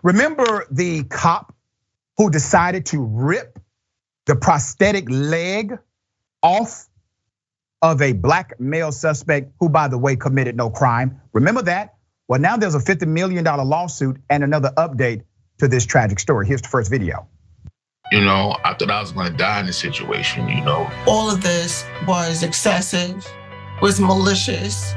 Remember the cop who decided to rip the prosthetic leg off of a black male suspect who, by the way, committed no crime? Remember that? Well, now there's a $50 million lawsuit and another update to this tragic story. Here's the first video. I thought I was gonna die in this situation, All of this was excessive, was malicious,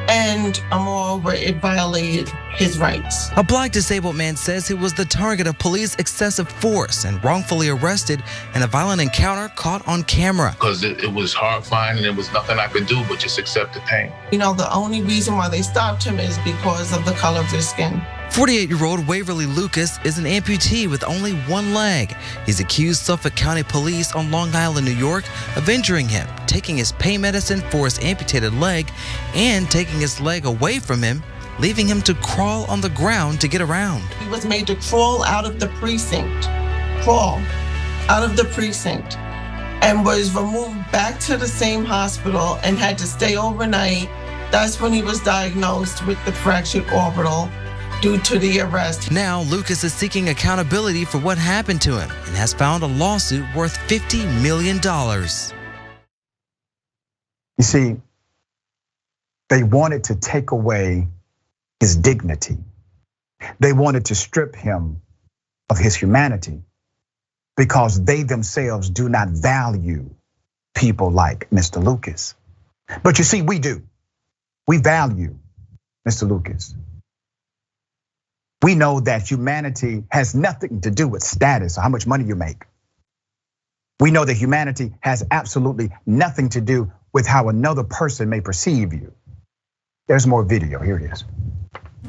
and moreover, it violated his rights. A black disabled man says he was the target of police excessive force and wrongfully arrested in a violent encounter caught on camera. Because it was horrifying and there was nothing I could do but just accept the pain. The only reason why they stopped him is because of the color of his skin. 48-year-old Waverly Lucas is an amputee with only one leg. He's accused Suffolk County police on Long Island, New York, of injuring him, taking his pain medicine for his amputated leg, and taking his leg away from him, leaving him to crawl on the ground to get around. He was made to crawl out of the precinct, and was removed back to the same hospital and had to stay overnight. That's when he was diagnosed with the fractured orbital due to the arrest. Now, Lucas is seeking accountability for what happened to him and has found a lawsuit worth $50 million. You see, they wanted to take away his dignity. They wanted to strip him of his humanity because they themselves do not value people like Mr. Lucas. But you see, we do. We value Mr. Lucas. We know that humanity has nothing to do with status or how much money you make. We know that humanity has absolutely nothing to do with how another person may perceive you. There's more video, here it is.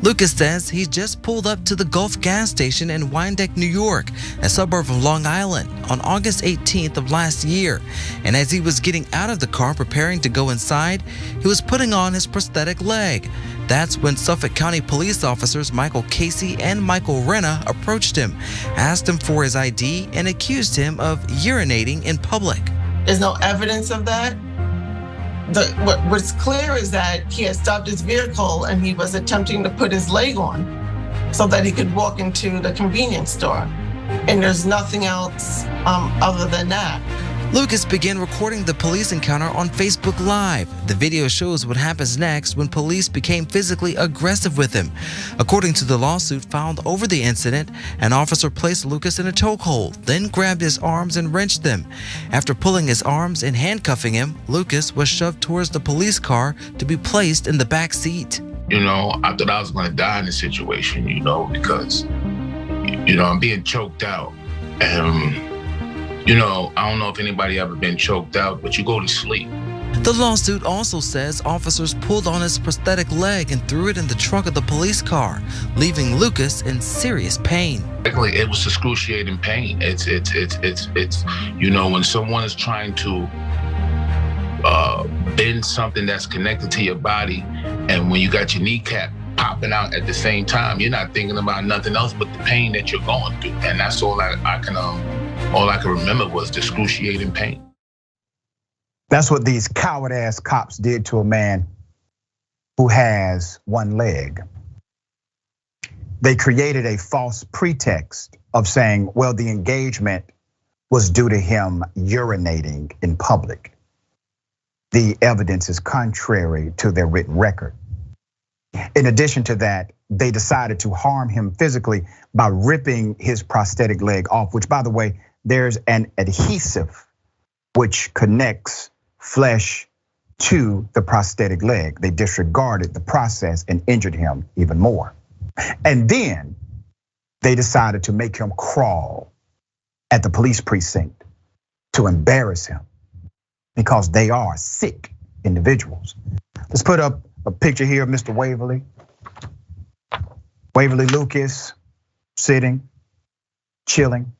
Lucas says he just pulled up to the Gulf gas station in Windeck, New York, a suburb of Long Island, on August 18th of last year. And as he was getting out of the car preparing to go inside, he was putting on his prosthetic leg. That's when Suffolk County police officers Michael Casey and Michael Renna approached him, asked him for his ID, and accused him of urinating in public. There's no evidence of that. What's clear is that he had stopped his vehicle and he was attempting to put his leg on so that he could walk into the convenience store. And there's nothing else other than that. Lucas began recording the police encounter on Facebook Live. The video shows what happens next when police became physically aggressive with him. According to the lawsuit filed over the incident, an officer placed Lucas in a chokehold, then grabbed his arms and wrenched them. After pulling his arms and handcuffing him, Lucas was shoved towards the police car to be placed in the back seat. I thought I was gonna die in this situation, because, I'm being choked out. I don't know if anybody ever been choked out, but you go to sleep. The lawsuit also says officers pulled on his prosthetic leg and threw it in the trunk of the police car, leaving Lucas in serious pain. It was excruciating pain. It's when someone is trying to bend something that's connected to your body, and when you got your kneecap popping out at the same time, you're not thinking about nothing else but the pain that you're going through, and that's all I can remember was the excruciating pain. That's what these coward-ass cops did to a man who has one leg. They created a false pretext of saying, well, the engagement was due to him urinating in public. The evidence is contrary to their written record. In addition to that, they decided to harm him physically by ripping his prosthetic leg off, which, by the way, there's an adhesive which connects flesh to the prosthetic leg. They disregarded the process and injured him even more. And then they decided to make him crawl at the police precinct to embarrass him because they are sick individuals. Let's put up a picture here of Mr. Waverly Lucas, sitting, chilling,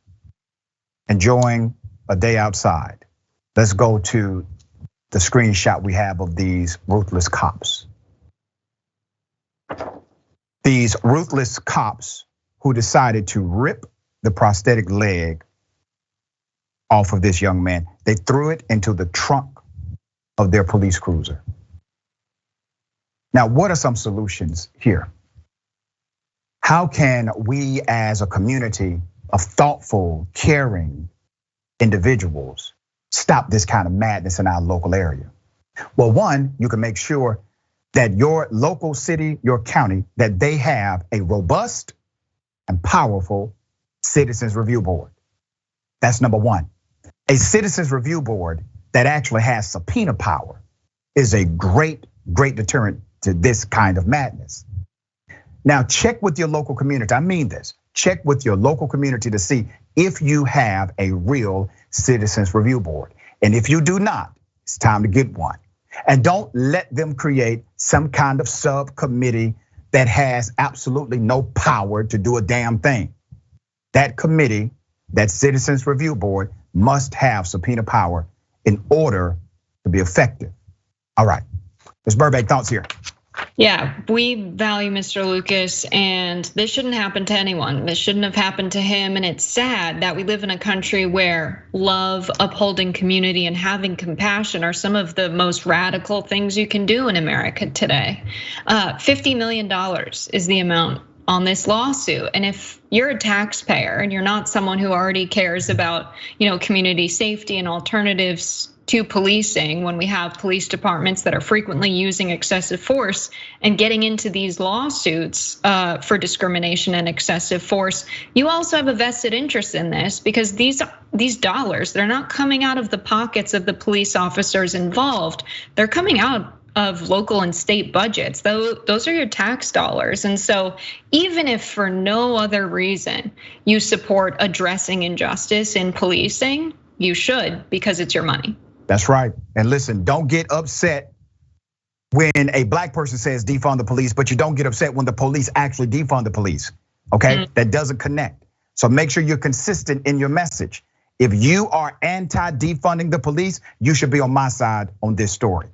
enjoying a day outside. Let's go to the screenshot we have of these ruthless cops. These ruthless cops who decided to rip the prosthetic leg off of this young man. They threw it into the trunk of their police cruiser. Now, what are some solutions here? How can we as a community of thoughtful, caring individuals stop this kind of madness in our local area? Well, one, you can make sure that your local city, your county, that they have a robust and powerful Citizens Review Board. That's number one. A Citizens Review Board that actually has subpoena power is a great deterrent to this kind of madness. Now, check with your local community. I mean this. Check with your local community to see if you have a real Citizens Review Board. And if you do not, it's time to get one. And don't let them create some kind of subcommittee that has absolutely no power to do a damn thing. That committee, that Citizens Review Board, must have subpoena power in order to be effective. All right, Ms. Burbank, thoughts here? Yeah, we value Mr. Lucas, and this shouldn't happen to anyone. This shouldn't have happened to him, and it's sad that we live in a country where love, upholding community, and having compassion are some of the most radical things you can do in America today. $50 million is the amount on this lawsuit, and if you're a taxpayer and you're not someone who already cares about, community safety and alternatives to policing, when we have police departments that are frequently using excessive force and getting into these lawsuits for discrimination and excessive force, you also have a vested interest in this, because these dollars, they're not coming out of the pockets of the police officers involved. They're coming out of local and state budgets. Those are your tax dollars. And so even if for no other reason you support addressing injustice in policing, you should, because it's your money. That's right. And listen, don't get upset when a black person says defund the police, but you don't get upset when the police actually defund the police, okay? That doesn't connect. So make sure you're consistent in your message. If you are anti-defunding the police, you should be on my side on this story.